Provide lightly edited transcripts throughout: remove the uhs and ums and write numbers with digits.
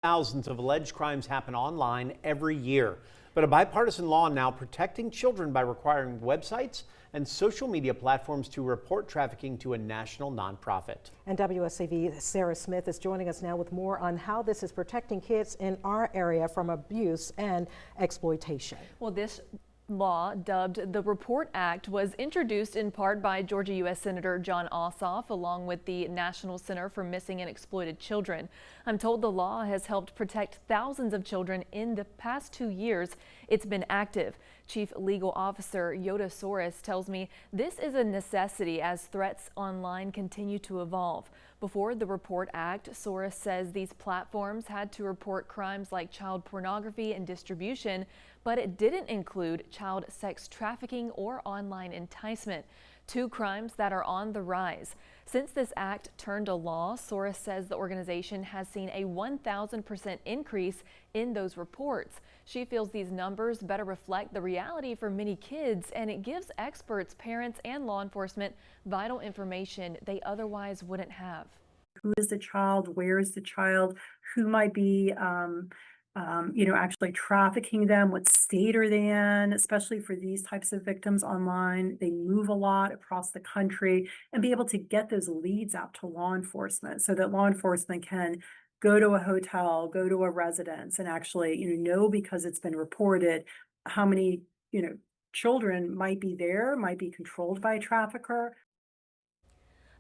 Thousands of alleged crimes happen online every year, but a bipartisan law now protecting children by requiring websites and social media platforms to report trafficking to a national nonprofit. And WSAV's Sarah Smith is joining us now with more on how this is protecting kids in our area from abuse and exploitation. Well, this law, dubbed the Report Act, was introduced in part by Georgia U.S. Senator Jon Ossoff along with the National Center for Missing and Exploited Children. I'm told the law has helped protect thousands of children in the past 2 years it's been active. Chief Legal Officer Yoda Soros tells me this is a necessity as threats online continue to evolve. Before the Report Act, Soros says these platforms had to report crimes like child pornography and distribution, but it didn't include child sex trafficking or online enticement, two crimes that are on the rise. Since this act turned a law, Soros says the organization has seen a 1,000% increase in those reports. She feels these numbers better reflect the reality for many kids, and it gives experts, parents, and law enforcement vital information they otherwise wouldn't have. Who is the child? Where is the child? Who might be actually trafficking them? What state are they in? Especially for these types of victims online, they move a lot across the country, and be able to get those leads out to law enforcement so that law enforcement can go to a hotel, go to a residence, and actually, know because it's been reported how many, children might be there, might be controlled by a trafficker.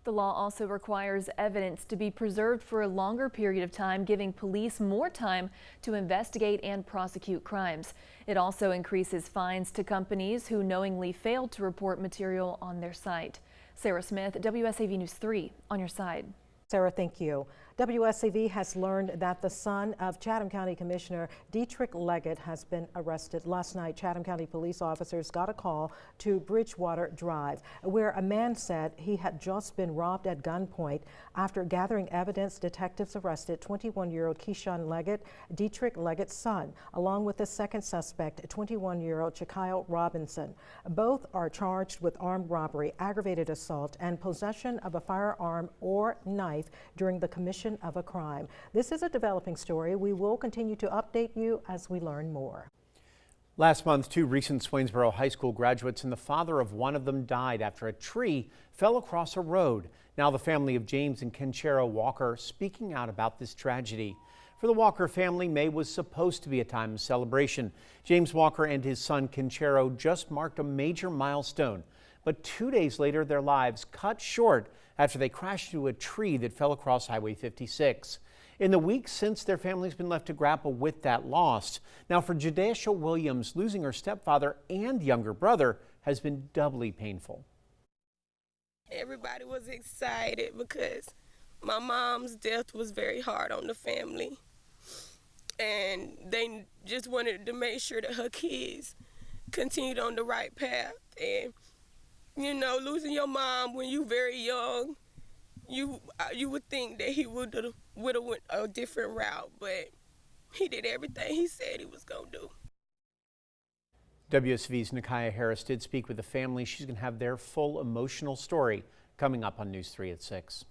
The law also requires evidence to be preserved for a longer period of time, giving police more time to investigate and prosecute crimes. It also increases fines to companies who knowingly fail to report material on their site. Sarah Smith, WSAV News 3, on your side. Sarah, thank you. WSAV has learned that the son of Chatham County Commissioner Dietrich Leggett has been arrested. Last night, Chatham County police officers got a call to Bridgewater Drive, where a man said he had just been robbed at gunpoint. After gathering evidence, detectives arrested 21-year-old Keyshawn Leggett, Dietrich Leggett's son, along with the second suspect, 21-year-old Chakyle Robinson. Both are charged with armed robbery, aggravated assault, and possession of a firearm or knife during the commission of a crime. This is a developing story. We will continue to update you as we learn more. Last month, two recent Swainsboro High School graduates and the father of one of them died after a tree fell across a road. Now the family of James and Kenchero Walker speaking out about this tragedy. For the Walker family, May was supposed to be a time of celebration. James Walker and his son Kenchero just marked a major milestone. But 2 days later, their lives cut short after they crashed into a tree that fell across Highway 56. In the weeks since, their family's been left to grapple with that loss. Now, for Jadasha Williams, losing her stepfather and younger brother has been doubly painful. Everybody was excited because my mom's death was very hard on the family. And they just wanted to make sure that her kids continued on the right path. And losing your mom when you very young, you would think that he would have went a different route, but he did everything he said he was going to do. WSV's Nakaya Harris did speak with the family. She's going to have their full emotional story coming up on News 3 at 6.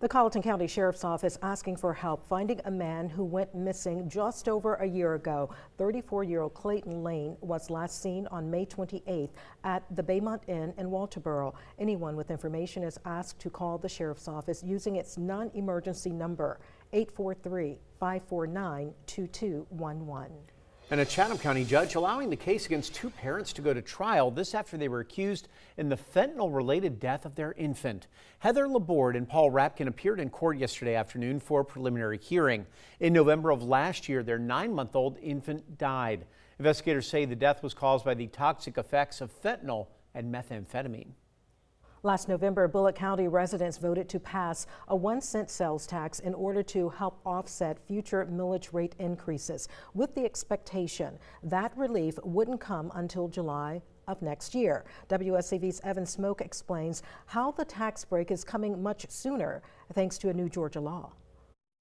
The Colleton County Sheriff's Office asking for help finding a man who went missing just over a year ago. 34-year-old Clayton Lane was last seen on May 28th at the Baymont Inn in Walterboro. Anyone with information is asked to call the Sheriff's Office using its non-emergency number, 843-549-2211. And a Chatham County judge allowing the case against two parents to go to trial, this after they were accused in the fentanyl-related death of their infant. Heather Laborde and Paul Rapkin appeared in court yesterday afternoon for a preliminary hearing. In November of last year, their 9-month-old infant died. Investigators say the death was caused by the toxic effects of fentanyl and methamphetamine. Last November, Bullock County residents voted to pass a 1-cent sales tax in order to help offset future millage rate increases, with the expectation that relief wouldn't come until July of next year. WSAV's Evan Smoke explains how the tax break is coming much sooner thanks to a new Georgia law.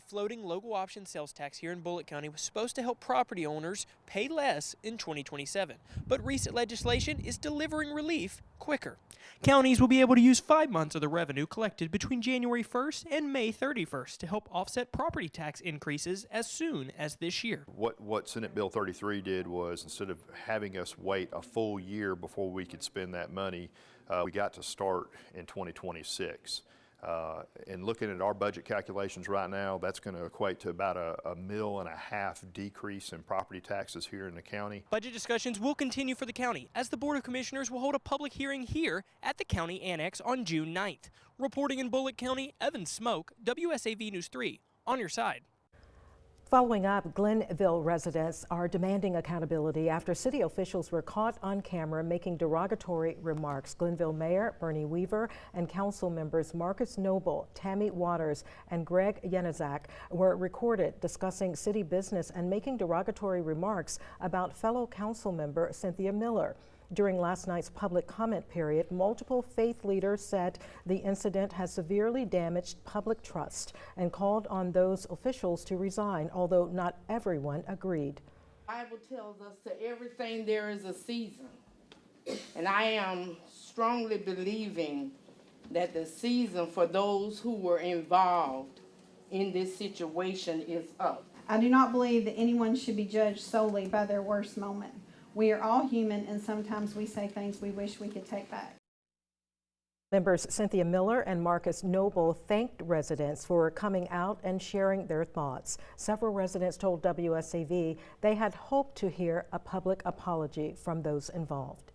Floating local option sales tax here in Bullitt County was supposed to help property owners pay less in 2027, but recent legislation is delivering relief quicker. Counties will be able to use 5 months of the revenue collected between January 1st and May 31st to help offset property tax increases as soon as this year. What Senate Bill 33 did was, instead of having us wait a full year before we could spend that money, we got to start in 2026. And looking at our budget calculations right now, that's going to equate to about a $1.5 million decrease in property taxes here in the county. Budget discussions will continue for the county as the Board of Commissioners will hold a public hearing here at the county annex on June 9th. Reporting in Bullitt County, Evan Smoke, WSAV News 3, on your side. Following up, Glenville residents are demanding accountability after city officials were caught on camera making derogatory remarks. Glenville Mayor Bernie Weaver and council members Marcus Noble, Tammy Waters, and Greg Yenizak were recorded discussing city business and making derogatory remarks about fellow council member Cynthia Miller. During last night's public comment period, multiple faith leaders said the incident has severely damaged public trust and called on those officials to resign, although not everyone agreed. The Bible tells us to everything there is a season, and I am strongly believing that the season for those who were involved in this situation is up. I do not believe that anyone should be judged solely by their worst moment. We are all human, and sometimes we say things we wish we could take back. Members Cynthia Miller and Marcus Noble thanked residents for coming out and sharing their thoughts. Several residents told WSAV they had hoped to hear a public apology from those involved.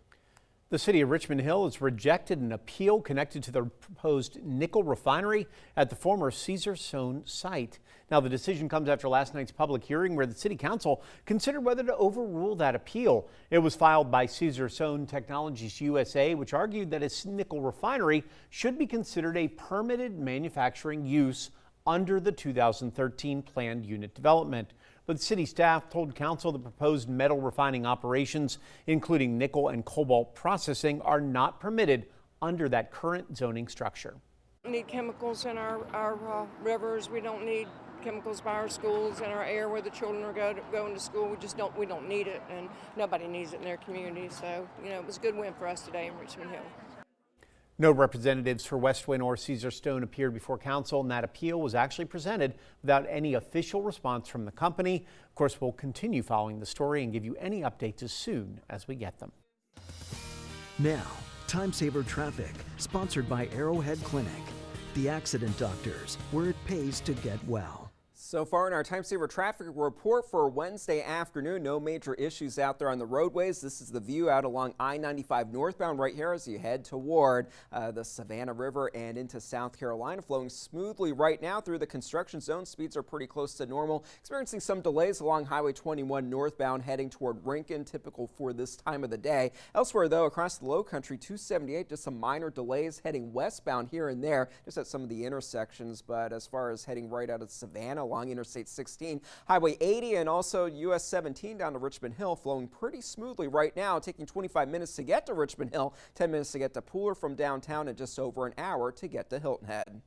The city of Richmond Hill has rejected an appeal connected to the proposed nickel refinery at the former Caesarstone site. Now, the decision comes after last night's public hearing where the city council considered whether to overrule that appeal. It was filed by Caesarstone Technologies USA, which argued that a nickel refinery should be considered a permitted manufacturing use under the 2013 planned unit development. But city staff told council the proposed metal refining operations, including nickel and cobalt processing, are not permitted under that current zoning structure. We need chemicals in our rivers. We don't need chemicals by our schools and our air where the children are going to school. We don't need it, and nobody needs it in their community. So, it was a good win for us today in Richmond Hill. No representatives for Westwind or Caesarstone appeared before council, and that appeal was actually presented without any official response from the company. Of course, we'll continue following the story and give you any updates as soon as we get them. Now, Time Saver Traffic, sponsored by Arrowhead Clinic, the accident doctors, where it pays to get well. So far in our Time Saver Traffic report for Wednesday afternoon, no major issues out there on the roadways. This is the view out along I-95 northbound right here as you head toward the Savannah River and into South Carolina. Flowing smoothly right now through the construction zone. Speeds are pretty close to normal. Experiencing some delays along Highway 21 northbound heading toward Rincon, typical for this time of the day. Elsewhere though, across the low country, 278, just some minor delays heading westbound here and there, just at some of the intersections. But as far as heading right out of Savannah along Interstate 16, Highway 80, and also US 17 down to Richmond Hill, flowing pretty smoothly right now, taking 25 minutes to get to Richmond Hill, 10 minutes to get to Pooler from downtown, and just over an hour to get to Hilton Head.